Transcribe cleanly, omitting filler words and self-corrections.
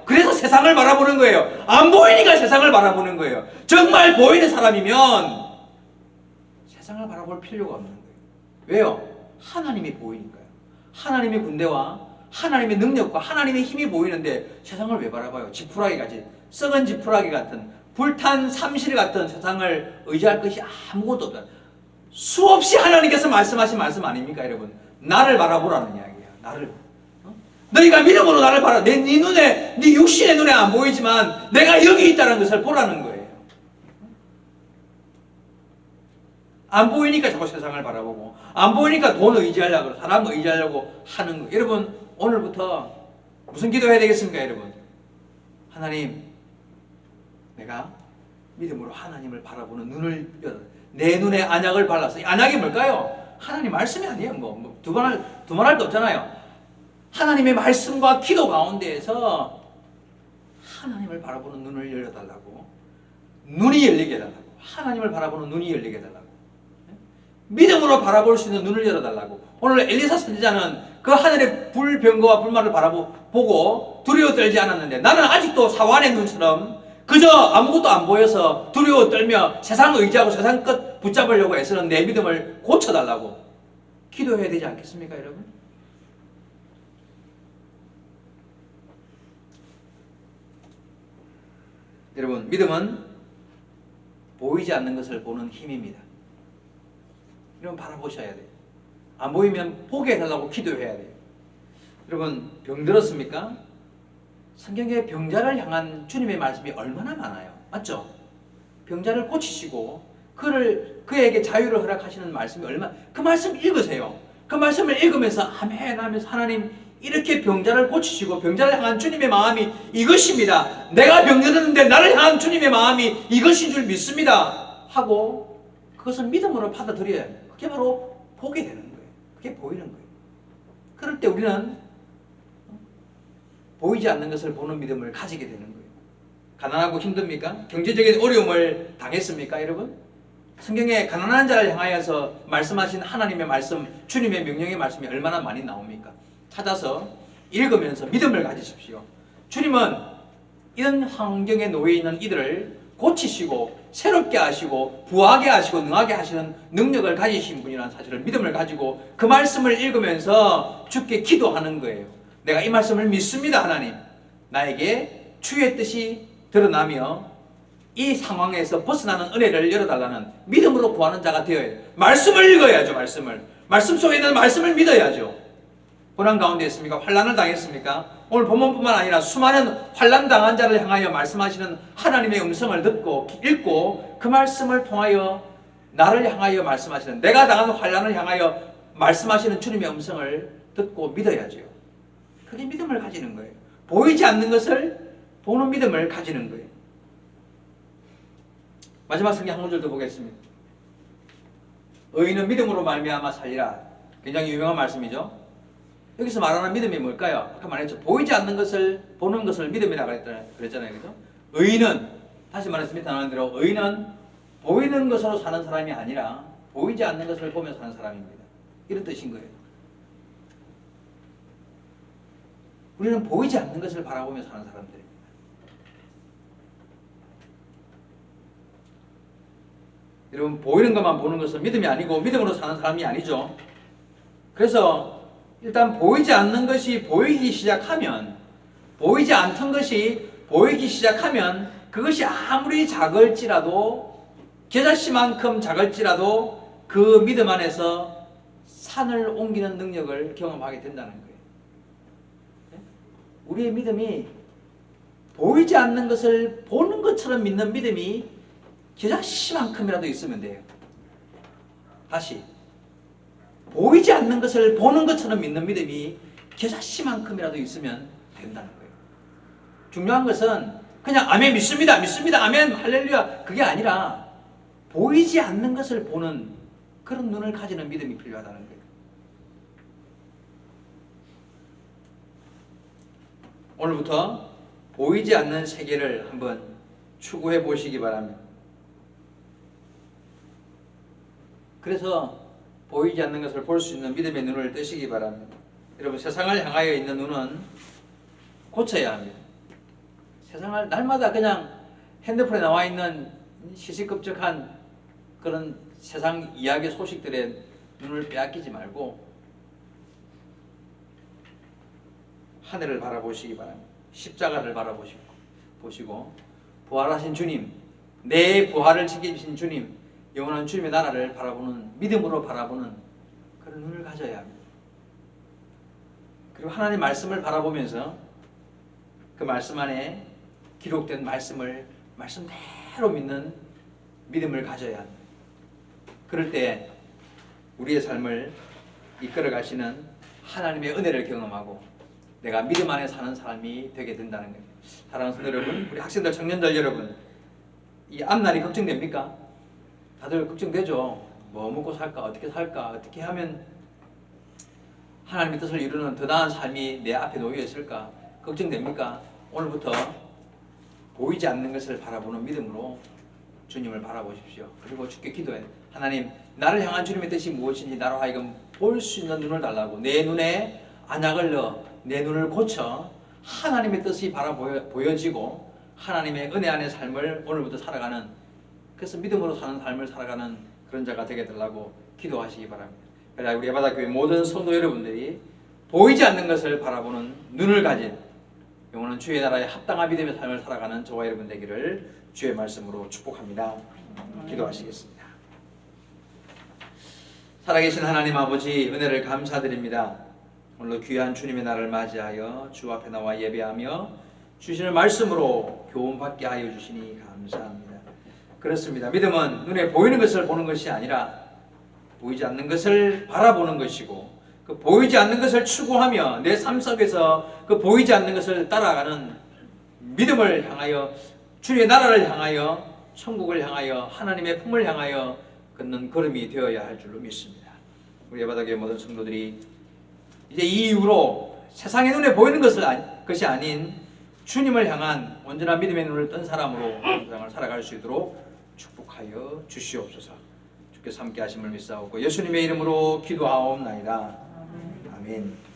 그래서 세상을 바라보는 거예요. 안 보이니까 세상을 바라보는 거예요. 정말 보이는 사람이면 세상을 바라볼 필요가 없는 거예요. 왜요? 하나님이 보이니까요. 하나님의 군대와 하나님의 능력과 하나님의 힘이 보이는데 세상을 왜 바라봐요? 지푸라기 같이, 썩은 지푸라기 같은, 불탄 삼실 같은 세상을 의지할 것이 아무것도 없다. 수없이 하나님께서 말씀하신 말씀 아닙니까, 여러분? 나를 바라보라는 이야기야. 나를. 너희가 믿음으로 나를 바라. 네 눈에, 네 육신의 눈에 안 보이지만 내가 여기 있다는 것을 보라는 거예요. 안 보이니까 자꾸 세상을 바라보고, 안 보이니까 돈 의지하려고, 사람 의지하려고 하는 거예요. 여러분, 오늘부터 무슨 기도해야 되겠습니까, 여러분? 하나님, 내가 믿음으로 하나님을 바라보는 눈을 열어. 내 눈에 안약을 발라서. 안약이 뭘까요? 하나님 말씀이 아니에요. 두번 할 거 없잖아요. 하나님의 말씀과 기도 가운데에서 하나님을 바라보는 눈을 열어달라고. 눈이 열리게 해달라고. 하나님을 바라보는 눈이 열리게 해달라고. 믿음으로 바라볼 수 있는 눈을 열어달라고. 오늘 엘리사 선지자는 그 하늘의 불병거와 불말을 바라보고 두려워 떨지 않았는데, 나는 아직도 사환의 눈처럼 그저 아무것도 안 보여서 두려워 떨며 세상 의지하고 세상 끝 붙잡으려고 애쓰는 내 믿음을 고쳐달라고 기도해야 되지 않겠습니까, 여러분? 여러분, 믿음은 보이지 않는 것을 보는 힘입니다. 여러분, 바라보셔야 돼요. 안 보이면 보게 해달라고 기도해야 돼요. 여러분, 병들었습니까? 성경에 병자를 향한 주님의 말씀이 얼마나 많아요. 맞죠? 병자를 고치시고 그에게 자유를 허락하시는 말씀이 얼마나, 그 말씀 읽으세요. 그 말씀을 읽으면서 아멘 하면서, 하나님 이렇게 병자를 고치시고 병자를 향한 주님의 마음이 이것입니다. 내가 병들었는데 나를 향한 주님의 마음이 이것인 줄 믿습니다 하고 그것을 믿음으로 받아들여야 해요. 그게 바로 보게 되는 거예요. 그게 보이는 거예요. 그럴 때 우리는 보이지 않는 것을 보는 믿음을 가지게 되는 거예요. 가난하고 힘듭니까? 경제적인 어려움을 당했습니까, 여러분? 성경에 가난한 자를 향하여서 말씀하신 하나님의 말씀, 주님의 명령의 말씀이 얼마나 많이 나옵니까? 찾아서 읽으면서 믿음을 가지십시오. 주님은 이런 환경에 놓여 있는 이들을 고치시고 새롭게 하시고 부하게 하시고 능하게 하시는 능력을 가지신 분이라는 사실을, 믿음을 가지고 그 말씀을 읽으면서 주께 기도하는 거예요. 내가 이 말씀을 믿습니다. 하나님, 나에게 주의 뜻이 드러나며 이 상황에서 벗어나는 은혜를 열어달라는 믿음으로 구하는 자가 되어야 해요. 말씀을 읽어야죠. 말씀 속에 있는 말씀을 믿어야죠. 고난 가운데 있습니까? 환난을 당했습니까? 오늘 본문뿐만 아니라 수많은 환난 당한 자를 향하여 말씀하시는 하나님의 음성을 듣고 읽고 그 말씀을 통하여 나를 향하여 말씀하시는, 내가 당한 환난을 향하여 말씀하시는 주님의 음성을 듣고 믿어야죠. 그게 믿음을 가지는 거예요. 보이지 않는 것을 보는 믿음을 가지는 거예요. 마지막 성경 한 구절 더 보겠습니다. 의인은 믿음으로 말미암아 살리라. 굉장히 유명한 말씀이죠. 여기서 말하는 믿음이 뭘까요? 아까 말했죠. 보이지 않는 것을 보는 것을 믿음이라고 그랬잖아요. 그죠? 의인은, 다시 말했습니다. 하는 대로 의인은 보이는 것으로 사는 사람이 아니라 보이지 않는 것을 보며 사는 사람입니다. 이런 뜻인 거예요. 우리는 보이지 않는 것을 바라보며 사는 사람들입니다. 여러분, 보이는 것만 보는 것은 믿음이 아니고 믿음으로 사는 사람이 아니죠. 그래서 일단 보이지 않는 것이 보이기 시작하면, 보이지 않던 것이 보이기 시작하면 그것이 아무리 작을지라도, 겨자씨만큼 작을지라도 그 믿음 안에서 산을 옮기는 능력을 경험하게 된다는 거예요. 우리의 믿음이 보이지 않는 것을 보는 것처럼 믿는 믿음이 겨자씨만큼이라도 있으면 돼요. 다시, 보이지 않는 것을 보는 것처럼 믿는 믿음이 겨자씨만큼이라도 있으면 된다는 거예요. 중요한 것은 그냥 아멘 믿습니다, 믿습니다, 아멘 할렐루야, 그게 아니라 보이지 않는 것을 보는 그런 눈을 가지는 믿음이 필요하다는 거예요. 오늘부터 보이지 않는 세계를 한번 추구해 보시기 바랍니다. 그래서 보이지 않는 것을 볼 수 있는 믿음의 눈을 뜨시기 바랍니다. 여러분, 세상을 향하여 있는 눈은 고쳐야 합니다. 세상을 날마다 그냥 핸드폰에 나와 있는 시시껍적한 그런 세상 이야기 소식들에 눈을 빼앗기지 말고 하늘을 바라보시기 바랍니다. 십자가를 바라보시고 부활하신 주님, 내 부활을 책임지신 주님, 영원한 주님의 나라를 바라보는, 믿음으로 바라보는 그런 눈을 가져야 합니다. 그리고 하나님 말씀을 바라보면서 그 말씀 안에 기록된 말씀을 말씀대로 믿는 믿음을 가져야 합니다. 그럴 때 우리의 삶을 이끌어 가시는 하나님의 은혜를 경험하고 내가 믿음 안에 사는 삶이 되게 된다는 거예요. 사랑하는 성도 여러분, 우리 학생들, 청년들 여러분, 이 앞날이 걱정됩니까? 다들 걱정되죠. 뭐 먹고 살까? 어떻게 살까? 어떻게 하면 하나님의 뜻을 이루는 더 나은 삶이 내 앞에 놓여 있을까? 걱정됩니까? 오늘부터 보이지 않는 것을 바라보는 믿음으로 주님을 바라보십시오. 그리고 주께 기도해. 하나님, 나를 향한 주님의 뜻이 무엇인지 나로 하여금 볼 수 있는 눈을 달라고, 내 눈에 안약을 넣어 내 눈을 고쳐 하나님의 뜻이 보여지고 하나님의 은혜 안의 삶을 오늘부터 살아가는, 그래서 믿음으로 사는 삶을 살아가는 그런 자가 되게 되려고 기도하시기 바랍니다. 그래야 우리 예바다교회 모든 성도 여러분들이 보이지 않는 것을 바라보는 눈을 가진 영원한 주의 나라에 합당한 믿음의 삶을 살아가는 저와 여러분 되기를 주의 말씀으로 축복합니다. 기도하시겠습니다. 살아계신 하나님 아버지, 은혜를 감사드립니다. 오늘도 귀한 주님의 날을 맞이하여 주 앞에 나와 예배하며 주시는 말씀으로 교훈받게 하여 주시니 감사합니다. 그렇습니다. 믿음은 눈에 보이는 것을 보는 것이 아니라 보이지 않는 것을 바라보는 것이고, 그 보이지 않는 것을 추구하며 내 삶 속에서 그 보이지 않는 것을 따라가는 믿음을 향하여, 주의 나라를 향하여, 천국을 향하여, 하나님의 품을 향하여 걷는 걸음이 되어야 할 줄로 믿습니다. 우리 예바다교회 모든 성도들이 이제 이 이후로 세상의 눈에 보이는 것이 아닌 주님을 향한 온전한 믿음의 눈을 뜬 사람으로 세상을 살아갈 수 있도록 축복하여 주시옵소서. 주께서 함께 하심을 믿사오고 예수님의 이름으로 기도하옵나이다. 아멘.